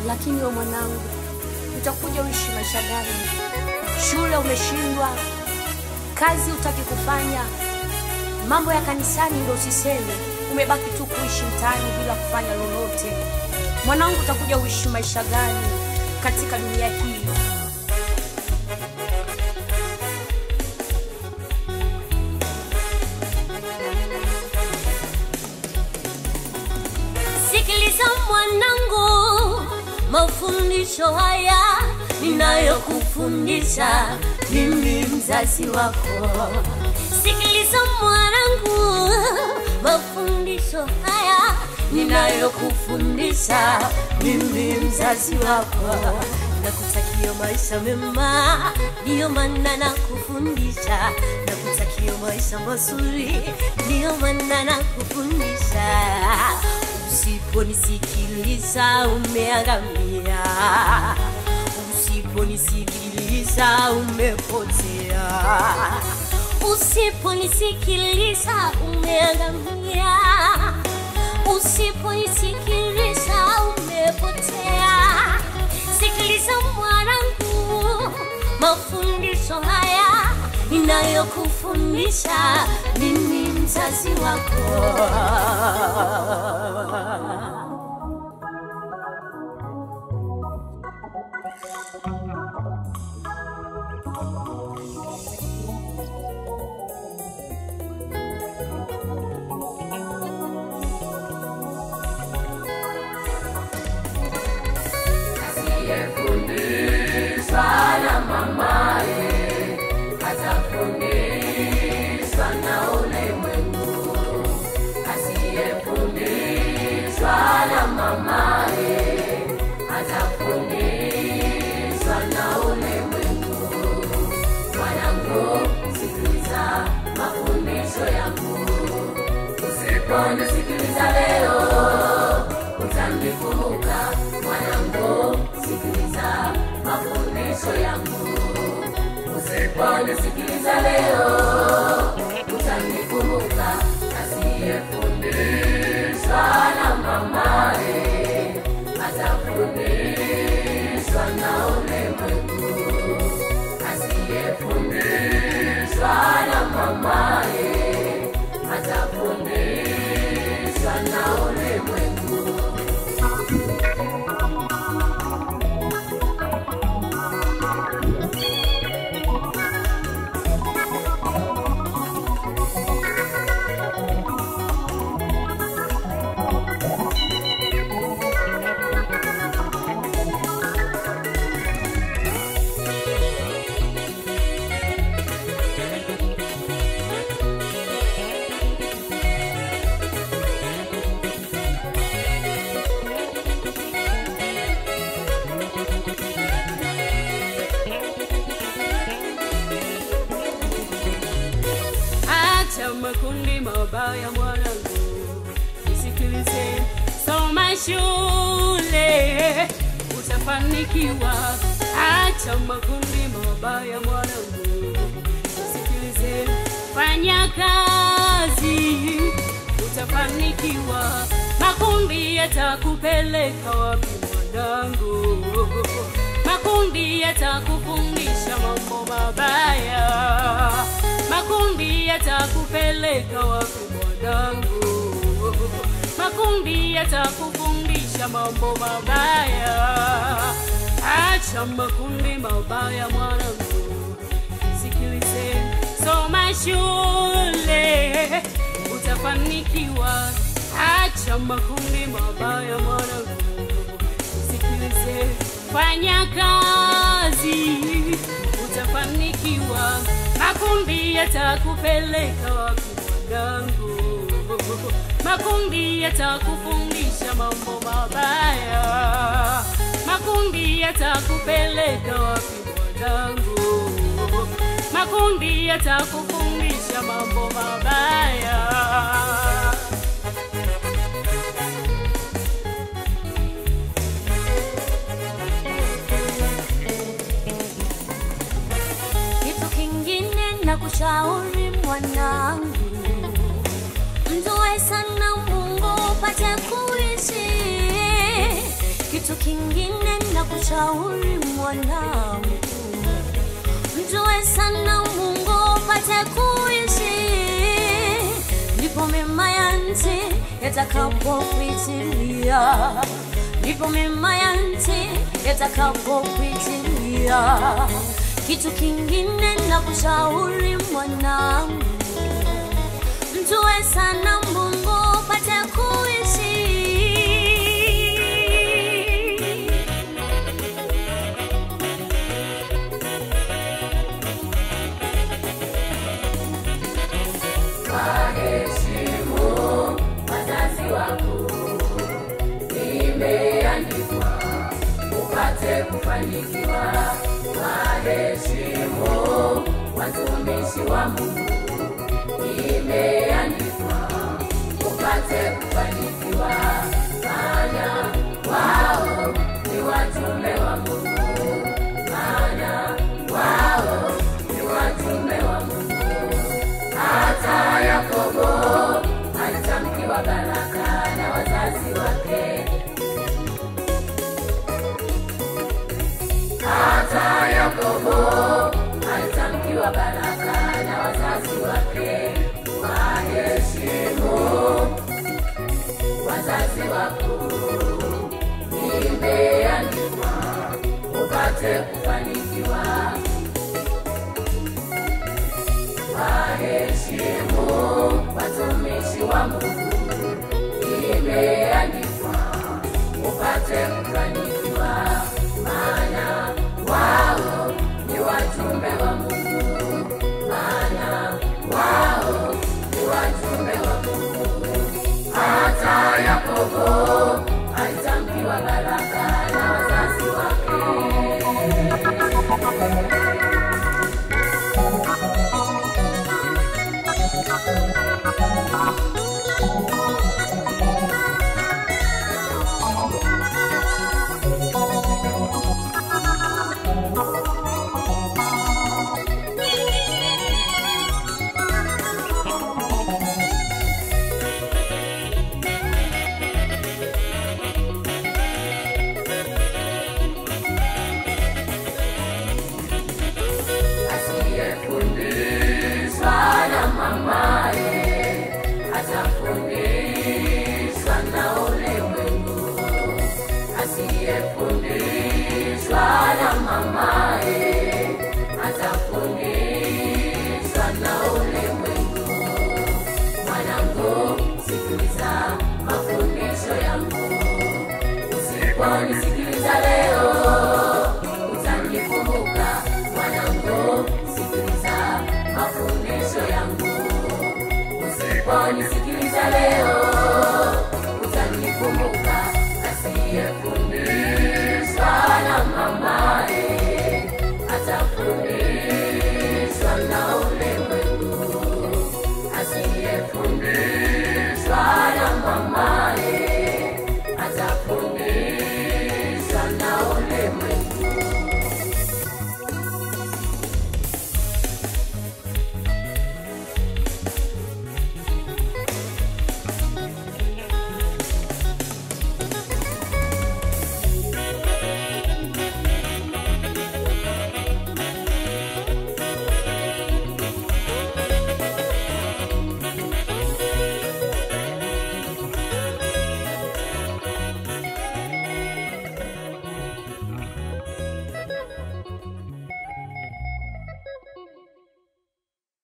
Lakini wewe mwanangu, utakuja uishi maisha gani? Shule umeshindwa, kazi utaki kufanya, mambo ya kanisani ndio usiseme, umebaki tu kuishi mtaani bila kufanya lolote. Mwanangu, utakuja uishi maisha gani katika dunia hii? Sikiliza mwanangu, mafundisho haya ninayokufundisha mimi mzazi wako. Sikiliza mwanangu, mafundisho haya ninayokufundisha mimi mzazi wako. Nakutakia maisha mema, ndio maana nakufundisha. Nakutakia maisha mazuri, ndio maana nakufundisha. Usiponisikiliza umeangamia, usiponisikiliza umepotea, usiponisikiliza umeangamia, usiponisikiliza umepotea. Sikiliza mwanangu, mafundisho haya ninayokufundisha mimi mzazi wako. Asiyefundishwa na mamaye atafundishwa na ulimwengu. Asiyefundishwa na mamaye atafundishwa na ulimwengu. Mwanangu, sikiliza mafundisho yangu. Usiponisikiliza leo utanikumbuka. Mwanangu, sikiliza mafundisho yangu. Usiponisikiliza leo utanikumbuka. Asiyefundishwa na mamaye atafundishwa na ulimwengu. Asiyefundishwa na mamaye atafundishwa na ulimwengu. Makundi mabaya mwanangu, nisikilize, soma shule utafanikiwa. Acha makundi mabaya mwanangu, nisikilize, fanya kazi utafanikiwa. Makundi yatakupeleka wapi mwanangu? Makundi yatakufundisha mambo mabaya. Makundi yatakupeleka wapi mwanangu? Makundi yatakufundisha mambo mabaya. Acha makundi mabaya mwanangu, sikilize, soma shule utafanikiwa. Acha makundi mabaya mwanangu, sikilize, fanya kazi utafanikiwa. Makundi yatakupeleka wapi mwanangu? Makundi yatakufundisha mambo mabaya. Makundi yatakupeleka wapi mwanangu? Makundi yatakufundisha mambo mabaya. Nakushauri mwanangu, mzoe sana Mungu upate kuishi. Kitu Kitu kingine na kushauri mwanangu, mjue sana Mungu upate kuishi, ndipo mema ya nchi yatakapopitilia, ndipo mema ya nchi yatakapopitilia. Kitu kingine na kushauri mwanangu, mjue sana Mungu upate kuishi. Waheshimu wazazi wako, imeandikwa upate kufanikiwa. Waheshimu watumishi wa Mungu, imeandikwa upate kufanikiwa. Maana wao ni watume wa Mungu, maana wao ni watume wa Mungu. Hata Yakobo alitamkiwa baraka na wazazi wake, hata Yakobo alitamkiwa baraka na wazazi wake. Waheshimu wazazi wako, imeandikwa upate kufanikiwa. Waheshimu watumishi wa Mungu, imeandikwa upate kufanikiwa. Maana wao ni watume wa Mungu, maana wao ni watume wa Mungu. Hata Yakobo alitamkiwa baraka na wazazi wake. Asiyefundishwa na mamaye atafundishwa na ulimwengu. Asiyefundishwa na mamaye atafundishwa na ulimwengu. Mwanangu, sikiliza mafundisho yangu. Usiponisikiliza leo utanikumbuka. Mwanangu, sikiliza mafundisho yangu. Usiponisikiliza leo utanikumbuka. Asiyefundishwa na mamaye atafundishwa na ulimwengu. Asiyefundishwa na mamaye